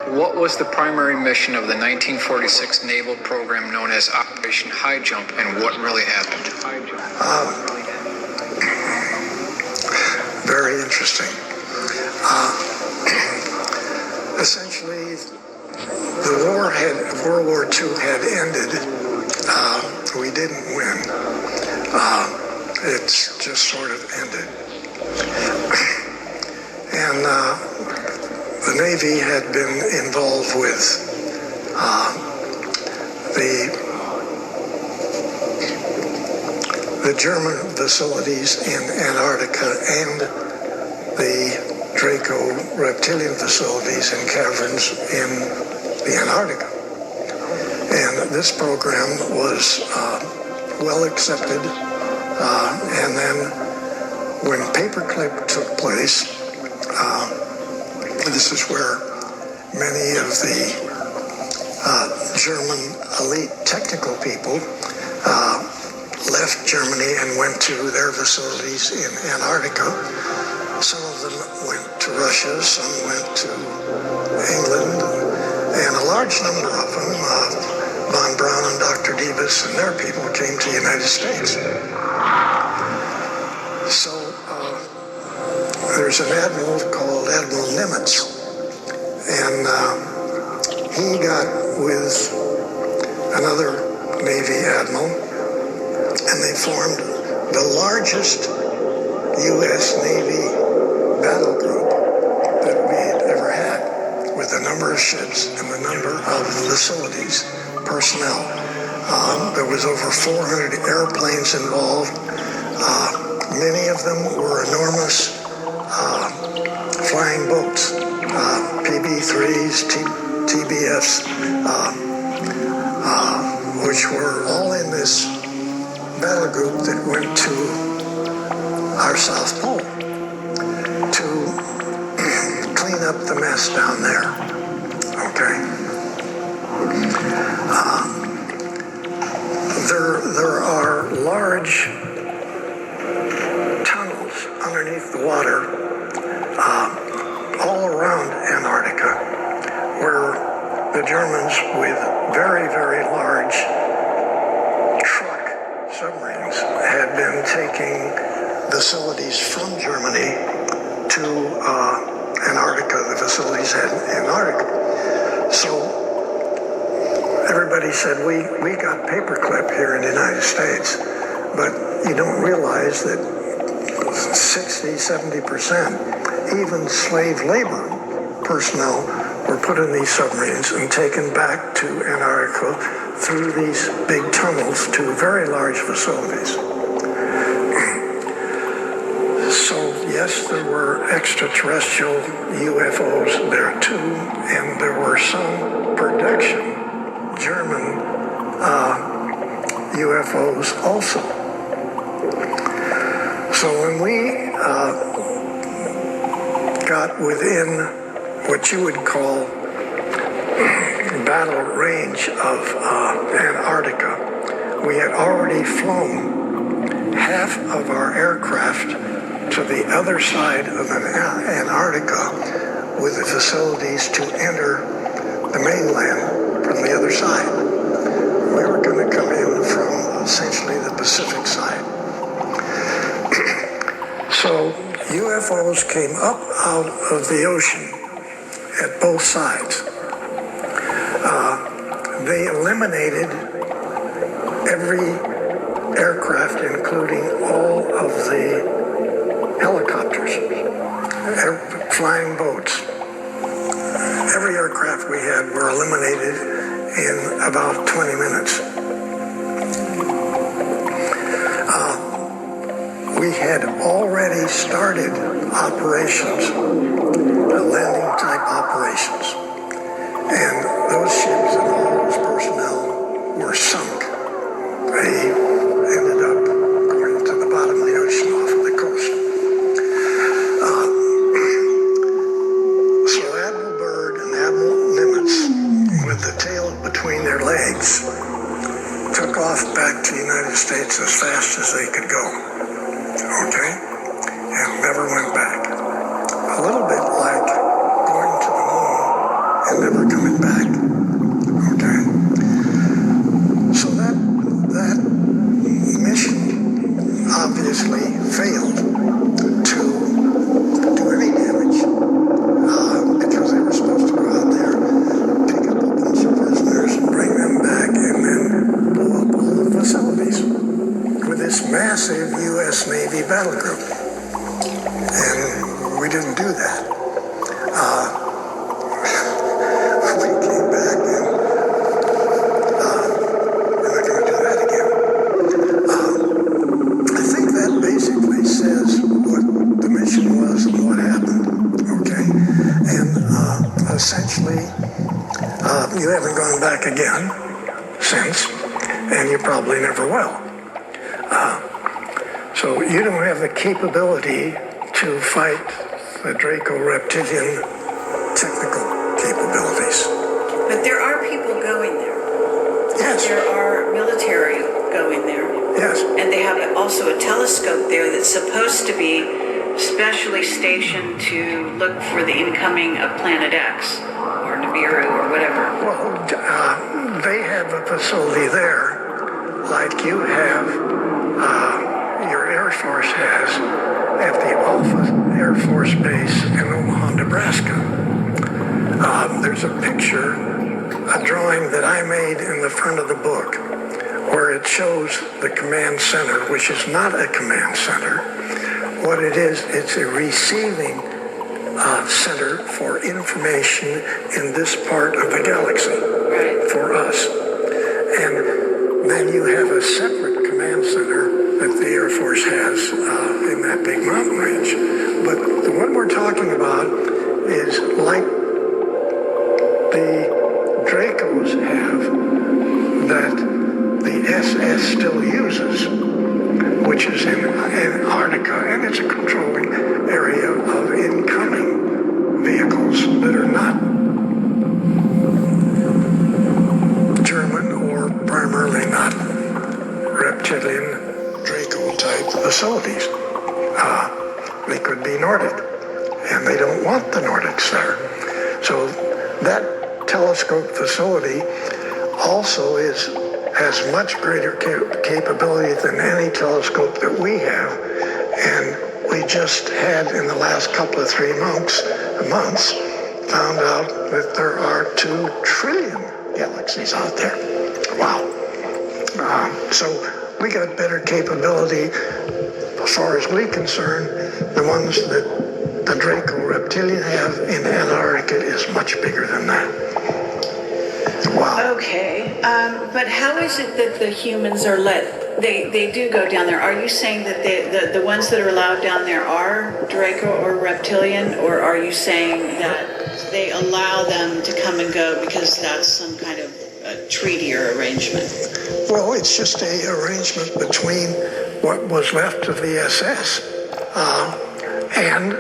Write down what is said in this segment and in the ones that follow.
What was the primary mission of the 1946 naval program known as Operation High Jump, and what really happened? Very interesting. Essentially, the World War II had ended. We didn't win. It's just sort of ended. And the Navy had been involved with the German facilities in Antarctica and the Draco reptilian facilities and caverns in the Antarctica. And this program was well accepted. And then when Paperclip took place, this is where many of the German elite technical people left Germany and went to their facilities in Antarctica. Some of them went to Russia, some went to England, and a large number of them, Von Braun and Dr. Davis and their people, came to the United States. So there's an admiral called Admiral Nimitz, and he got with another Navy admiral, and they formed the largest U.S. Navy battle group that we had ever had, with the number of ships and the number of facilities, personnel. There was over 400 airplanes involved. Many of them were enormous flying boats, PB-3s, TBFs, which were all in this battle group that went to our South Pole to clean up the mess down there. Okay. There are large tunnels underneath the water all around Antarctica, where the Germans, with very, very large truck submarines, had been taking facilities from Germany to Antarctica, the facilities had in Antarctica. So everybody said, we got Paperclip here in the United States, but you don't realize that 60-70%, even slave labor personnel, were put in these submarines and taken back to Antarctica through these big tunnels to very large facilities. So yes, there were extraterrestrial UFOs there too, and there were some production German UFOs also. So when we got within what you would call battle range of Antarctica, we had already flown half of our aircraft to the other side of Antarctica with the facilities to enter the mainland from the other side. We were going to come in from essentially the Pacific side. So UFOs came up out of the ocean at both sides. They eliminated every aircraft, including all of the helicopters, flying boats. Every aircraft we had were eliminated in about 20 minutes. We had already started operations, landing type operations, and those ships and all those personnel were sunk. They ended up going to the bottom of the ocean off of the coast. So Admiral Byrd and Admiral Nimitz, with the tail between their legs, took off back to the United States as fast as they could go. Okay? And never went back. A little bit like going to the moon and never obviously, you haven't gone back again since, and you probably never will. So you don't have the capability to fight the Draco reptilian technical capabilities. But there are people going there. Yes. There are military going there. Yes. And they have also a telescope there that's supposed to be specially stationed to look for the incoming of Planet X or Nibiru or whatever. Well, they have a facility there like you have, your Air Force has at the Alpha Air Force Base in Omaha, Nebraska. There's a picture, a drawing that I made in the front of the book where it shows the command center, which is not a command center. What it is, it's a receiving center for information in this part of the galaxy for us. And then you have a separate command center that the Air Force has in that big mountain range. But the one we're talking about is like the Dracos have that the SS still uses, which is in Antarctica, and it's a controlling area of incoming vehicles that are not German or primarily not reptilian Draco type facilities. They could be Nordic, and they don't want the Nordics there. So that telescope facility also has much greater capability than any telescope that we have, and we just had in the last couple of 3 months found out that there are 2 trillion galaxies out there. Wow. So we got better capability as far as we're concerned. The ones that the Draco reptilian have in Antarctica is much bigger than that. Wow. Okay, but how is it that the humans are let, they do go down there? Are you saying that the ones that are allowed down there are Draco or reptilian, or are you saying that they allow them to come and go because that's some kind of a treaty or arrangement? Well, it's just a arrangement between what was left of the SS and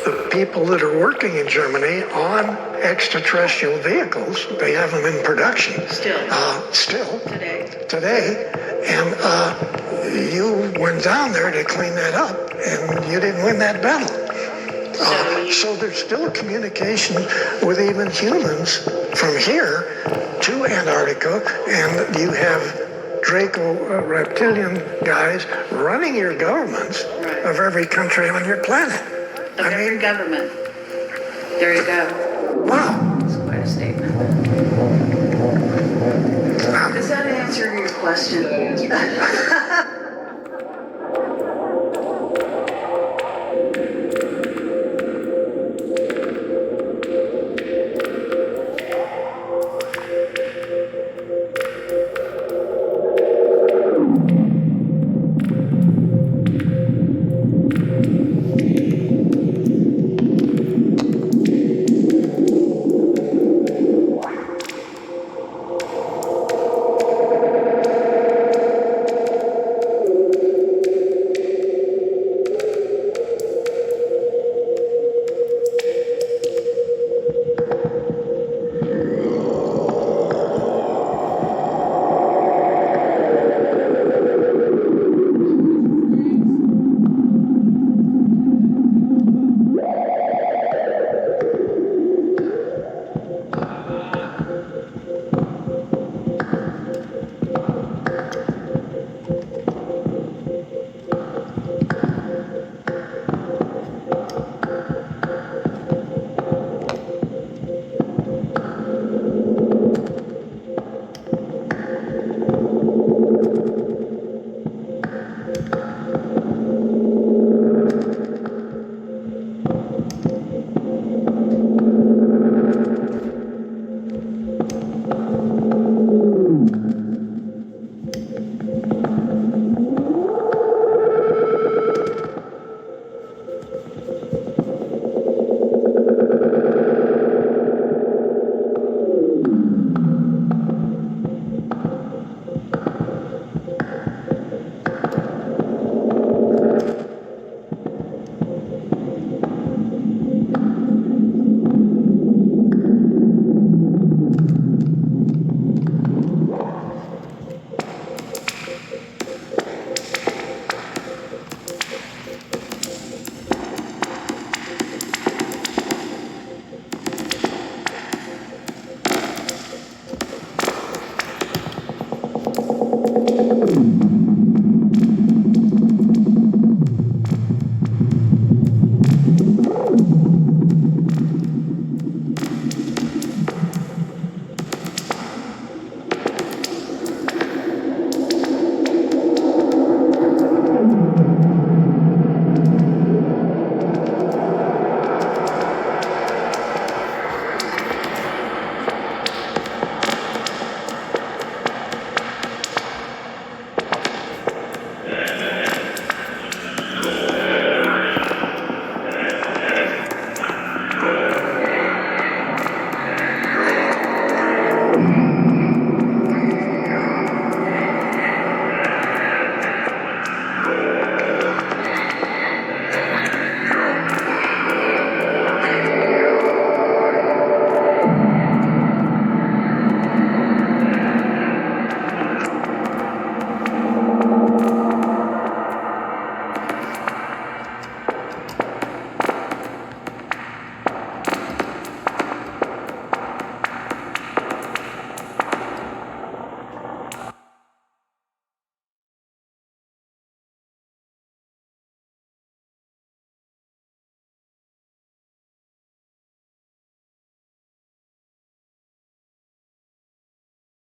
the people that are working in Germany on extraterrestrial vehicles. They have them in production. Still. Today. And you went down there to clean that up, and you didn't win that battle. So there's still communication with even humans from here to Antarctica, and you have Draco reptilian guys running your governments of every country on your planet. Every government. There you go. Wow. That's quite a statement. Does that answer your question?